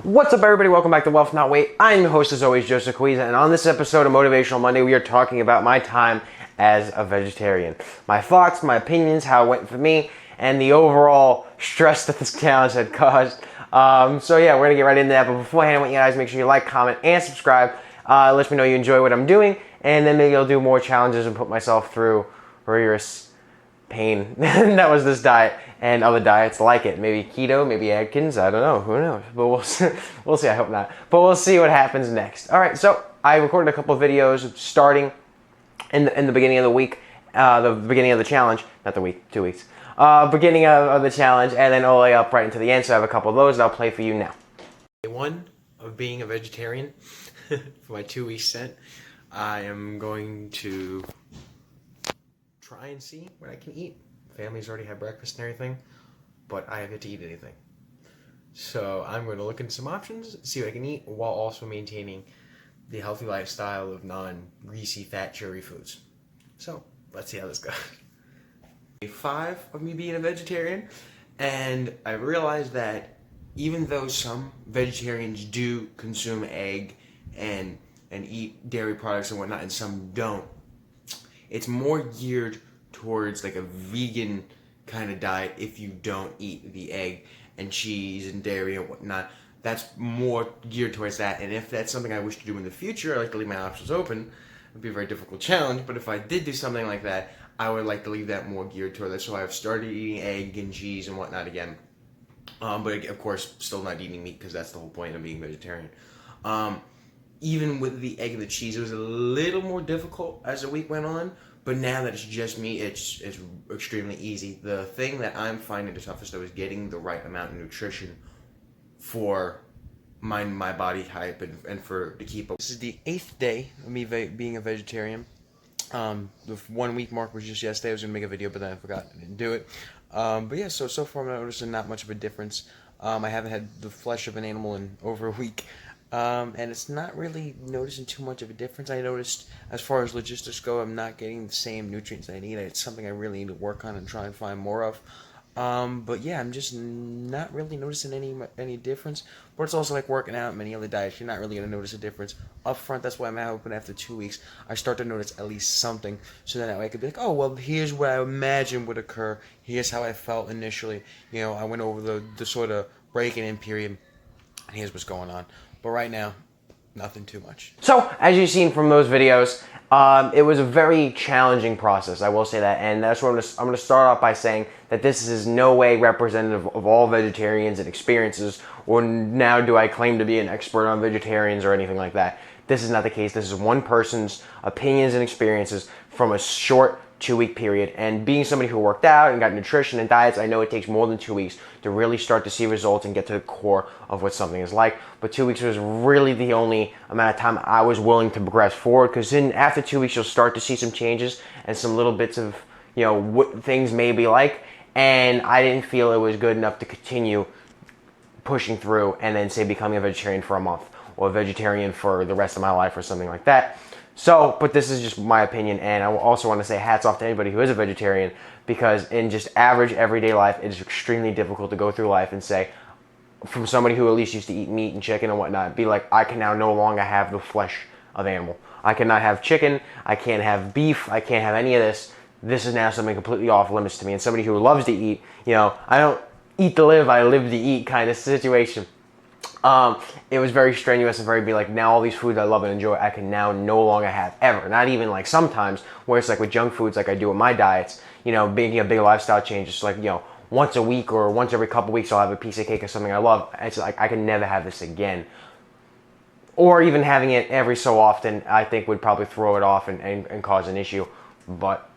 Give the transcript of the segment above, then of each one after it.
What's up, everybody? Welcome back to Wealth Not Weight. I'm your host, as always, Joseph Coizza, and on this episode of Motivational Monday, we are talking about my time as a vegetarian. My thoughts, my opinions, how it went for me, and the overall stress that this challenge had caused. So yeah, we're gonna get right into that, but beforehand, I want you guys to make sure you like, comment, and subscribe. Let me know you enjoy what I'm doing, and then maybe I'll do more challenges and put myself through rigorous pain. That was this diet and other diets like it. Maybe keto, maybe Atkins, I don't know, who knows, but we'll see. I hope not, but we'll see what happens next. All right, so I recorded a couple of videos starting in the beginning of the week, the beginning of the challenge, not the week, 2 weeks, beginning of the challenge, and then all the way up right into the end. So I have a couple of those that I'll play for you now. Day one of being a vegetarian for my 2 week stint. I am going to try and see what I can eat. Family's already had breakfast and everything, but I have yet to eat anything. So I'm going to look into some options, see what I can eat, while also maintaining the healthy lifestyle of non-greasy, fat, cheery foods. So let's see how this goes. Day 5 of me being a vegetarian, and I realized that even though some vegetarians do consume egg and eat dairy products and whatnot, and some don't, it's more geared towards like a vegan kind of diet if you don't eat the egg and cheese and dairy and whatnot. That's more geared towards that, and if that's something I wish to do in the future, I like to leave my options open. It would be a very difficult challenge, but if I did do something like that, I would like to leave that more geared toward that. So I've started eating egg and cheese and whatnot again, but of course still not eating meat because that's the whole point of being vegetarian. Even with the egg and the cheese, it was a little more difficult as the week went on, but now that it's just me, it's extremely easy. The thing that I'm finding the toughest, though, is getting the right amount of nutrition for my body type and to keep up. This is the 8th day of me being a vegetarian. The 1 week mark was just yesterday. I was going to make a video, but then I forgot. I didn't do it. But yeah, so far I'm noticing not much of a difference. I haven't had the flesh of an animal in over a week. And it's not really noticing too much of a difference. I noticed, as far as logistics go, I'm not getting the same nutrients I need. It's something I really need to work on and try and find more of. But yeah, I'm just not really noticing any difference. But it's also like working out, many other diets, you're not really going to notice a difference up front. That's why I'm hoping after 2 weeks, I start to notice at least something. So then that way I could be like, oh, well, here's what I imagine would occur. Here's how I felt initially. You know, I went over the sort of breaking in period, and here's what's going on. But right now, nothing too much. So, as you've seen from those videos, it was a very challenging process, I will say that. And that's what I'm going to start off by saying that this is no way representative of all vegetarians and experiences, or now do I claim to be an expert on vegetarians or anything like that. This is not the case. This is one person's opinions and experiences from a short 2 week period. And being somebody who worked out and got nutrition and diets, I know it takes more than 2 weeks to really start to see results and get to the core of what something is like. But 2 weeks was really the only amount of time I was willing to progress forward, because then after 2 weeks you'll start to see some changes and some little bits of, you know, what things may be like. And I didn't feel it was good enough to continue pushing through and then say becoming a vegetarian for a month or a vegetarian for the rest of my life or something like that. So, but this is just my opinion, and I also want to say hats off to anybody who is a vegetarian, because in just average everyday life, it is extremely difficult to go through life and say, from somebody who at least used to eat meat and chicken and whatnot, be like, I can now no longer have the flesh of animal. I cannot have chicken, I can't have beef, I can't have any of this. This is now something completely off limits to me. And somebody who loves to eat, you know, I don't eat to live, I live to eat kind of situation. It was very strenuous and very like, now all these foods I love and enjoy, I can now no longer have ever. Not even like sometimes, where it's like with junk foods like I do with my diets, you know, making a big lifestyle change. It's like, you know, once a week or once every couple weeks I'll have a piece of cake or something I love. It's like, I can never have this again. Or even having it every so often, I think would probably throw it off and cause an issue. But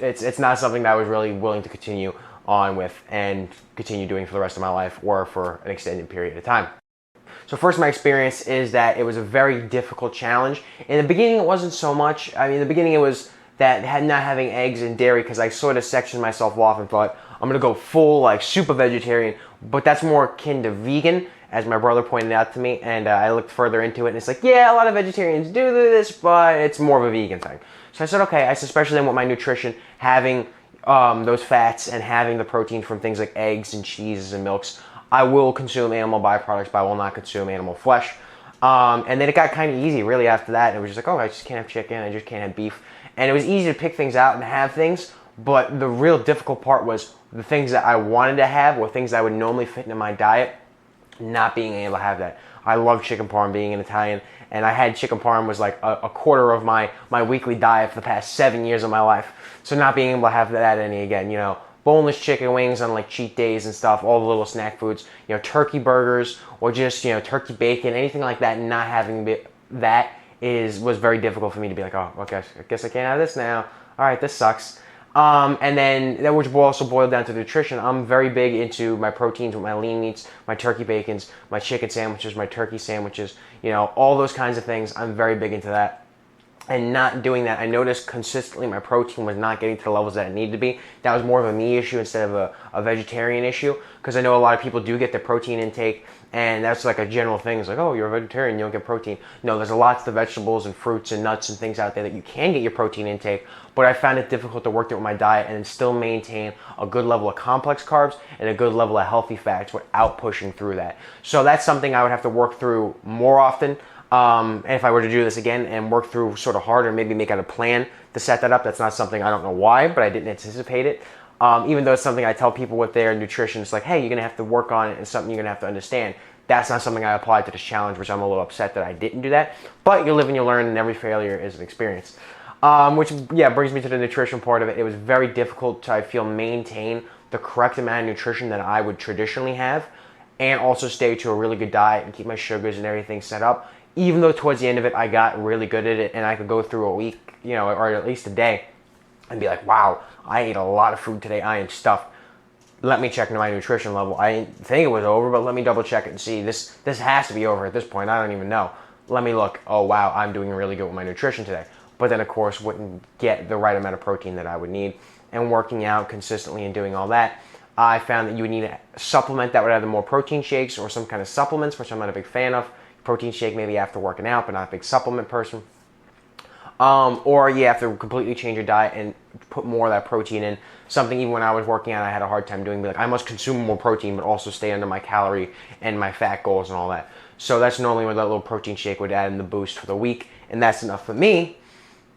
it's not something that I was really willing to continue on with and continue doing for the rest of my life or for an extended period of time. So first, my experience is that it was a very difficult challenge. In the beginning, it wasn't so much. I mean, in the beginning, it was that not having eggs and dairy, because I sort of sectioned myself off and thought, I'm going to go full, like, super vegetarian. But that's more akin to vegan, as my brother pointed out to me. And I looked further into it, and it's like, yeah, a lot of vegetarians do this, but it's more of a vegan thing. So I said, okay, especially then with my nutrition, having those fats and having the protein from things like eggs and cheeses and milks, I will consume animal byproducts, but I will not consume animal flesh. And then it got kind of easy really after that. It was just like, oh, I just can't have chicken, I just can't have beef. And it was easy to pick things out and have things, but the real difficult part was the things that I wanted to have or things that would normally fit into my diet, not being able to have that. I love chicken parm, being an Italian, and I had chicken parm was like a quarter of my weekly diet for the past 7 years of my life. So not being able to have that any again, boneless chicken wings on like cheat days and stuff, all the little snack foods, turkey burgers or just, turkey bacon, anything like that, not having that was very difficult for me to be like, oh, okay, I guess I can't have this now. All right, this sucks. And then that which will also boil down to nutrition. I'm very big into my proteins with my lean meats, my turkey bacons, my chicken sandwiches, my turkey sandwiches, all those kinds of things. I'm very big into that. And not doing that, I noticed consistently my protein was not getting to the levels that it needed to be. That was more of a me issue instead of a vegetarian issue, because I know a lot of people do get their protein intake, and that's like a general thing. It's like, oh, you're a vegetarian, you don't get protein. No, there's lots of vegetables and fruits and nuts and things out there that you can get your protein intake, but I found it difficult to work through with my diet and still maintain a good level of complex carbs and a good level of healthy fats without pushing through that. So that's something I would have to work through more often. And if I were to do this again and work through sort of harder, maybe make out a plan to set that up. That's not something, I don't know why, but I didn't anticipate it. Even though it's something I tell people with their nutrition, it's like, hey, you're going to have to work on it and something you're going to have to understand. That's not something I applied to this challenge, which I'm a little upset that I didn't do that. But you live and you learn, and every failure is an experience. Which brings me to the nutrition part of it. It was very difficult to, I feel, maintain the correct amount of nutrition that I would traditionally have and also stay to a really good diet and keep my sugars and everything set up. Even though towards the end of it, I got really good at it and I could go through a week, or at least a day and be like, wow, I ate a lot of food today. I am stuffed. Let me check into my nutrition level. I didn't think it was over, but let me double check it and see. This has to be over at this point. I don't even know. Let me look. Oh, wow, I'm doing really good with my nutrition today. But then, of course, wouldn't get the right amount of protein that I would need. And working out consistently and doing all that, I found that you would need a supplement that would either more protein shakes or some kind of supplements, which I'm not a big fan of. Protein shake maybe after working out, but not a big supplement person. Or you have to completely change your diet and put more of that protein in. Something even when I was working out, I had a hard time doing. Be like, I must consume more protein, but also stay under my calorie and my fat goals and all that. So that's normally what that little protein shake would add in the boost for the week, and that's enough for me.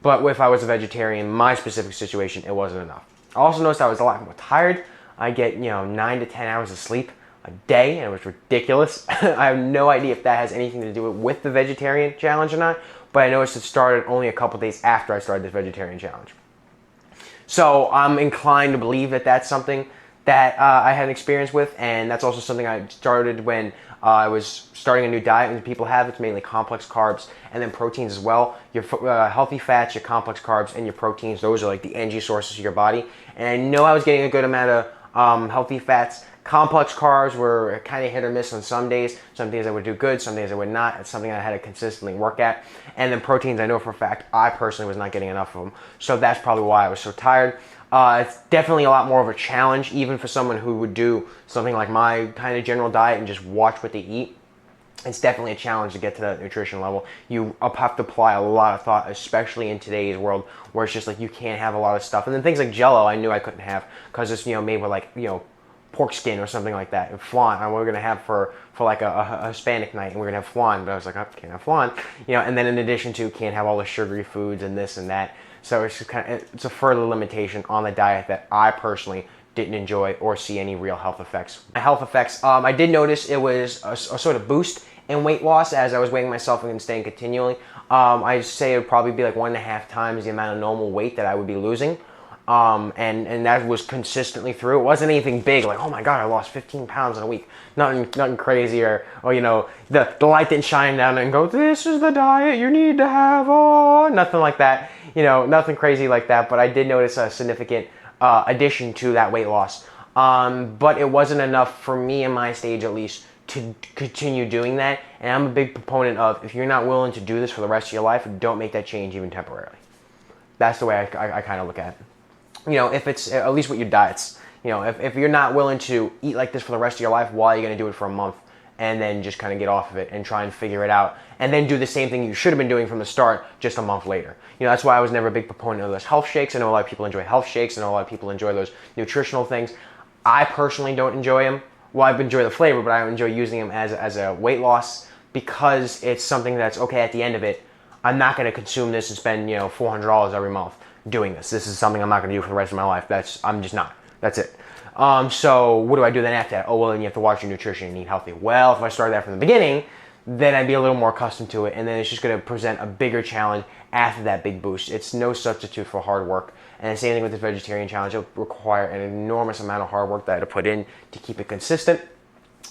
But if I was a vegetarian, in my specific situation, it wasn't enough. I also noticed I was a lot more tired. I get 9 to 10 hours of sleep a day, and it was ridiculous. I have no idea if that has anything to do with the vegetarian challenge or not, but I noticed it started only a couple days after I started this vegetarian challenge. So I'm inclined to believe that that's something that I had an experience with, and that's also something I started when I was starting a new diet. When people have, it's mainly complex carbs and then proteins as well. Your healthy fats, your complex carbs, and your proteins, those are like the energy sources of your body. And I know I was getting a good amount of healthy fats. Complex carbs were kind of hit or miss on some days. Some days I would do good, some days I would not. It's something I had to consistently work at. And then proteins, I know for a fact, I personally was not getting enough of them. So that's probably why I was so tired. It's definitely a lot more of a challenge, even for someone who would do something like my kind of general diet and just watch what they eat. It's definitely a challenge to get to that nutrition level. You have to apply a lot of thought, especially in today's world where it's just like you can't have a lot of stuff. And then things like Jell-O, I knew I couldn't have because it's made with like pork skin or something like that, and flan. And we're gonna have for like a Hispanic night, and we're gonna have flan. But I was like, I can't have flan, And then in addition to, can't have all the sugary foods and this and that. So it's just it's a further limitation on the diet that I personally didn't enjoy or see any real health effects. My health effects, I did notice it was a sort of boost in weight loss as I was weighing myself and staying continually. I say it would probably be like 1.5 times the amount of normal weight that I would be losing. And that was consistently through. It wasn't anything big, like, oh my God, I lost 15 pounds in a week. Nothing crazy, or the light didn't shine down and go, this is the diet you need to have, nothing like that. Nothing crazy like that, but I did notice a significant addition to that weight loss. But it wasn't enough for me in my stage, at least, to continue doing that. And I'm a big proponent of, if you're not willing to do this for the rest of your life, don't make that change even temporarily. That's the way I kind of look at it. If it's at least with your diets, if you're not willing to eat like this for the rest of your life, why are you going to do it for a month and then just kind of get off of it and try and figure it out and then do the same thing you should have been doing from the start just a month later? That's why I was never a big proponent of those health shakes. I know a lot of people enjoy health shakes. I know a lot of people enjoy those nutritional things. I personally don't enjoy them. well, I enjoy the flavor, but I enjoy using them as a weight loss because it's something that's okay at the end of it. I'm not going to consume this and spend, $400 every month doing this. This is something I'm not going to do for the rest of my life. I'm just not. That's it. So what do I do then after that? Oh, well, then you have to watch your nutrition and eat healthy. Well, if I started that from the beginning, then I'd be a little more accustomed to it, and then it's just going to present a bigger challenge after that big boost. It's no substitute for hard work. And the same thing with this vegetarian challenge. It'll require an enormous amount of hard work that I had to put in to keep it consistent,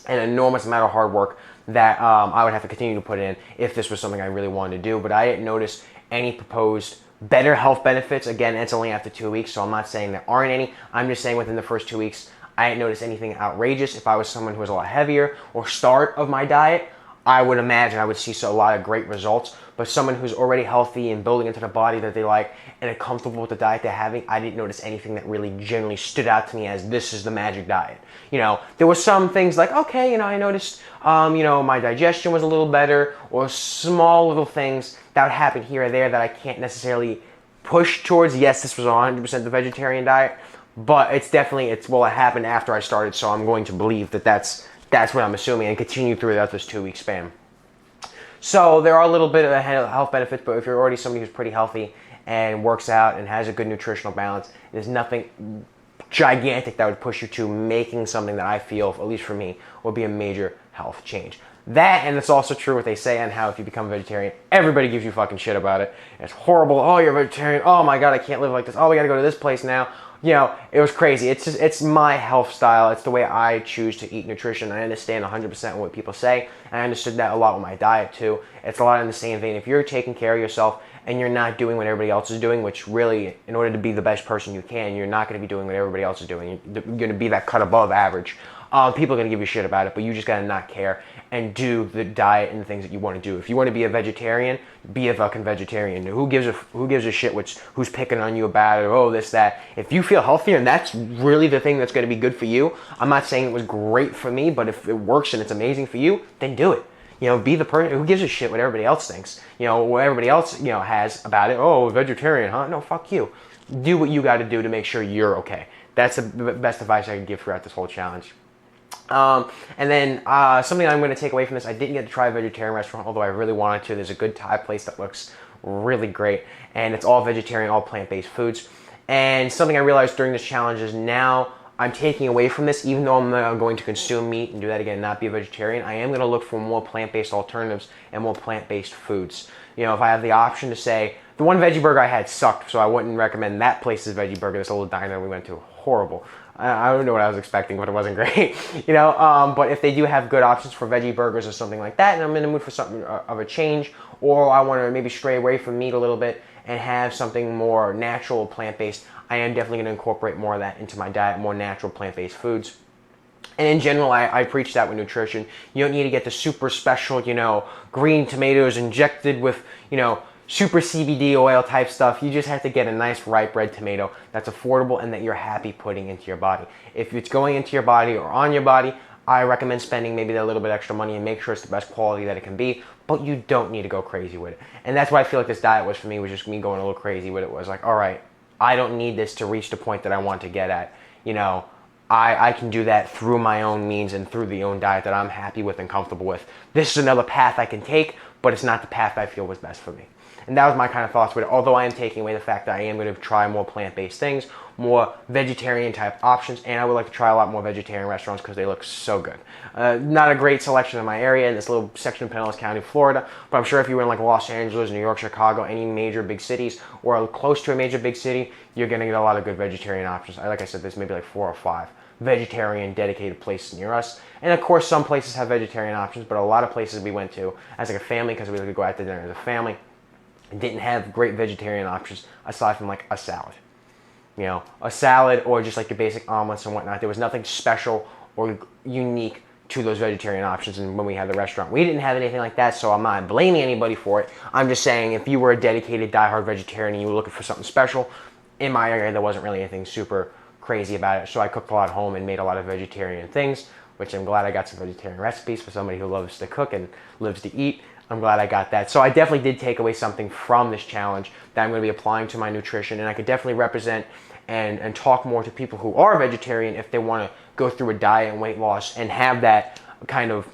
and an enormous amount of hard work that I would have to continue to put in if this was something I really wanted to do. But I didn't notice any proposed better health benefits. Again, it's only after 2 weeks, so I'm not saying there aren't any. I'm just saying within the first 2 weeks, I didn't notice anything outrageous. If I was someone who was a lot heavier or start of my diet, I would imagine I would see a lot of great results. But someone who's already healthy and building into the body that they like and are comfortable with the diet they're having, I didn't notice anything that really generally stood out to me as this is the magic diet. There were some things like, okay, I noticed, my digestion was a little better, or small little things that would happen here or there that I can't necessarily push towards. Yes, this was 100% the vegetarian diet, but it happened after I started, so I'm going to believe that's what I'm assuming and continue throughout this 2 week span. So there are a little bit of health benefits, but if you're already somebody who's pretty healthy and works out and has a good nutritional balance, there's nothing gigantic that would push you to making something that I feel, at least for me, would be a major health change. That, and it's also true what they say on how if you become a vegetarian, everybody gives you fucking shit about it. It's horrible. Oh, you're a vegetarian. Oh my God, I can't live like this. Oh, we gotta go to this place now. It was crazy. It's my health style. It's the way I choose to eat nutrition. I understand 100% what people say. And I understood that a lot with my diet too. It's a lot in the same vein. If you're taking care of yourself and you're not doing what everybody else is doing, which really, in order to be the best person you can, you're not going to be doing what everybody else is doing. You're going to be that cut above average. People are going to give you shit about it, but you just got to not care and do the diet and the things that you want to do. If you want to be a vegetarian, be a fucking vegetarian. Who gives a shit who's picking on you about it, or oh, this, that. If you feel healthier and that's really the thing that's going to be good for you, I'm not saying it was great for me, but if it works and it's amazing for you, then do it. Be the person. Who gives a shit what everybody else thinks? What everybody else, has about it. Oh, vegetarian, huh? No, fuck you. Do what you got to do to make sure you're okay. That's the best advice I can give throughout this whole challenge. And then something I'm going to take away from this, I didn't get to try a vegetarian restaurant, although I really wanted to. There's a good Thai place that looks really great, and it's all vegetarian, all plant-based foods. And something I realized during this challenge is now I'm taking away from this, even though I'm not going to consume meat and do that again, not be a vegetarian, I am going to look for more plant-based alternatives and more plant-based foods. If I have the option to say, the one veggie burger I had sucked, so I wouldn't recommend that place's veggie burger, this little diner we went to, horrible. I don't know what I was expecting, but it wasn't great, but if they do have good options for veggie burgers or something like that, and I'm in the mood for something of a change, or I want to maybe stray away from meat a little bit and have something more natural, plant-based, I am definitely going to incorporate more of that into my diet, more natural plant-based foods. And in general, I preach that with nutrition. You don't need to get the super special, green tomatoes injected with, super CBD oil type stuff. You just have to get a nice ripe red tomato that's affordable and that you're happy putting into your body. If it's going into your body or on your body, I recommend spending maybe that little bit extra money and make sure it's the best quality that it can be, but you don't need to go crazy with it. And that's why I feel like this diet was for me, was just me going a little crazy with it. Was like, all right, I don't need this to reach the point that I want to get at. I can do that through my own means and through the own diet that I'm happy with and comfortable with. This is another path I can take, but it's not the path I feel was best for me. And that was my kind of thoughts with it, although I am taking away the fact that I am going to try more plant-based things, more vegetarian type options, and I would like to try a lot more vegetarian restaurants because they look so good. Not a great selection in my area, in this little section of Pinellas County, Florida, but I'm sure if you were in like Los Angeles, New York, Chicago, any major big cities, or close to a major big city, you're going to get a lot of good vegetarian options. Like I said, there's maybe like 4 or 5 vegetarian dedicated places near us. And of course, some places have vegetarian options, but a lot of places we went to as like a family, because we like to go out to dinner as a family, didn't have great vegetarian options aside from like a salad. A salad or just like your basic omelets and whatnot. There was nothing special or unique to those vegetarian options. And when we had the restaurant, we didn't have anything like that, so I'm not blaming anybody for it. I'm just saying if you were a dedicated diehard vegetarian and you were looking for something special, in my area there wasn't really anything super crazy about it. So I cooked a lot at home and made a lot of vegetarian things, which I'm glad I got some vegetarian recipes for somebody who loves to cook and lives to eat. I'm glad I got that. So I definitely did take away something from this challenge that I'm going to be applying to my nutrition, and I could definitely represent and talk more to people who are vegetarian if they want to go through a diet and weight loss and have that kind of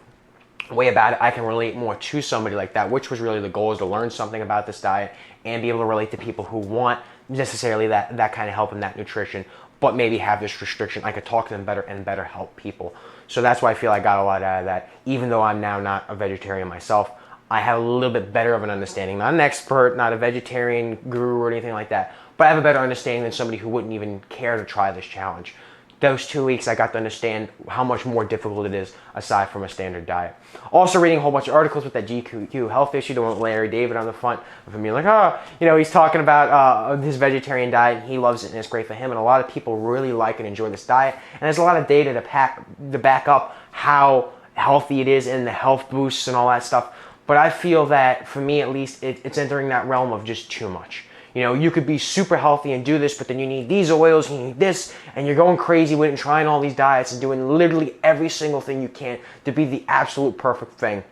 way about it, I can relate more to somebody like that, which was really the goal, is to learn something about this diet and be able to relate to people who want necessarily that kind of help and that nutrition, but maybe have this restriction. I could talk to them better and better help people. So that's why I feel I got a lot out of that. Even though I'm now not a vegetarian myself, I have a little bit better of an understanding. Not an expert, not a vegetarian guru or anything like that, but I have a better understanding than somebody who wouldn't even care to try this challenge. Those 2 weeks, I got to understand how much more difficult it is aside from a standard diet. Also reading a whole bunch of articles with that GQ health issue, the one with Larry David on the front of him being like, oh, you know, he's talking about his vegetarian diet, and he loves it and it's great for him. And a lot of people really like and enjoy this diet. And there's a lot of data to back up how healthy it is and the health boosts and all that stuff. But I feel that, for me at least, it's entering that realm of just too much. You know, you could be super healthy and do this, but then you need these oils, you need this, and you're going crazy with it and trying all these diets and doing literally every single thing you can to be the absolute perfect thing.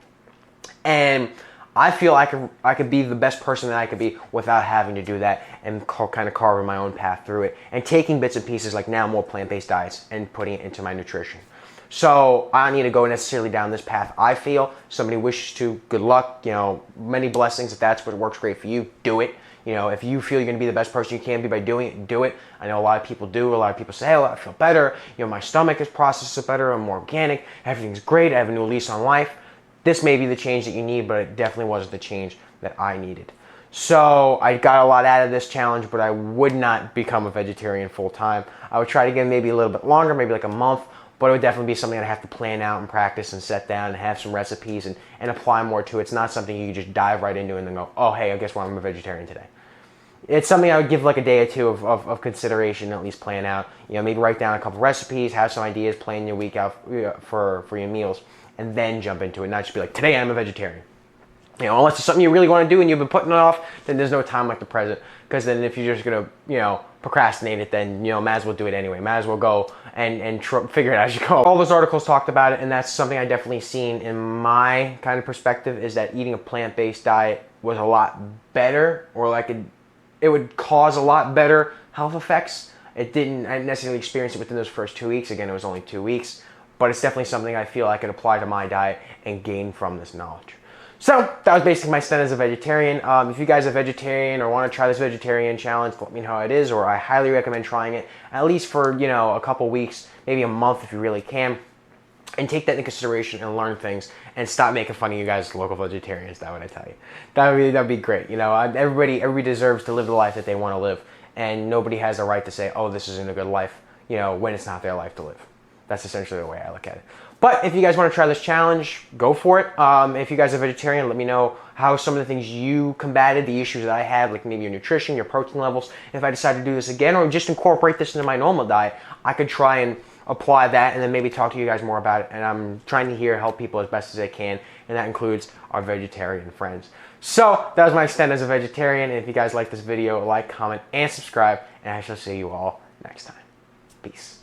And I feel I could be the best person that I could be without having to do that, and kind of carving my own path through it and taking bits and pieces, like now more plant-based diets, and putting it into my nutrition. So I need to go necessarily down this path. I feel somebody wishes to, good luck, you know, many blessings. If that's what works great for you, do it. You know, if you feel you're going to be the best person you can be by doing it, do it. I know a lot of people do. A lot of people say, oh, I feel better. You know, my stomach is processed better. I'm more organic. Everything's great. I have a new lease on life. This may be the change that you need, but it definitely wasn't the change that I needed. So I got a lot out of this challenge, but I would not become a vegetarian full time. I would try to get maybe a little bit longer, maybe like a month, but it would definitely be something I'd have to plan out and practice and set down and have some recipes and apply more to. It's not something you can just dive right into and then go, oh, hey, I guess I'm a vegetarian today. It's something I would give like a day or two of consideration, at least plan out. You know, maybe write down a couple recipes, have some ideas, plan your week out for your meals, and then jump into it. Not just be like, today I'm a vegetarian. You know, unless it's something you really want to do and you've been putting it off, then there's no time like the present. Because then if you're just going to, you know, procrastinate it, then, you know, might as well do it anyway. Might as well go and figure it out as you go. All those articles talked about it, and that's something I definitely seen in my kind of perspective, is that eating a plant-based diet was a lot better, or like it would cause a lot better health effects. I didn't necessarily experience it within those first 2 weeks. Again, it was only 2 weeks, but it's definitely something I feel I could apply to my diet and gain from this knowledge. So that was basically my stint as a vegetarian. If you guys are vegetarian or want to try this vegetarian challenge, let me know how it is, or I highly recommend trying it, at least for, you know, a couple weeks, maybe a month if you really can, and take that into consideration and learn things, and stop making fun of you guys, local vegetarians. That would I tell you. That'd be great. You know, everybody deserves to live the life that they want to live, and nobody has a right to say, oh, this isn't a good life, you know, when it's not their life to live. That's essentially the way I look at it. But if you guys want to try this challenge, go for it. If you guys are vegetarian, let me know how some of the things you combated, the issues that I had, like maybe your nutrition, your protein levels. If I decide to do this again, or just incorporate this into my normal diet, I could try and apply that and then maybe talk to you guys more about it. And I'm trying to help people as best as I can, and that includes our vegetarian friends. So that was my stint as a vegetarian. And if you guys like this video, like, comment, and subscribe, and I shall see you all next time. Peace.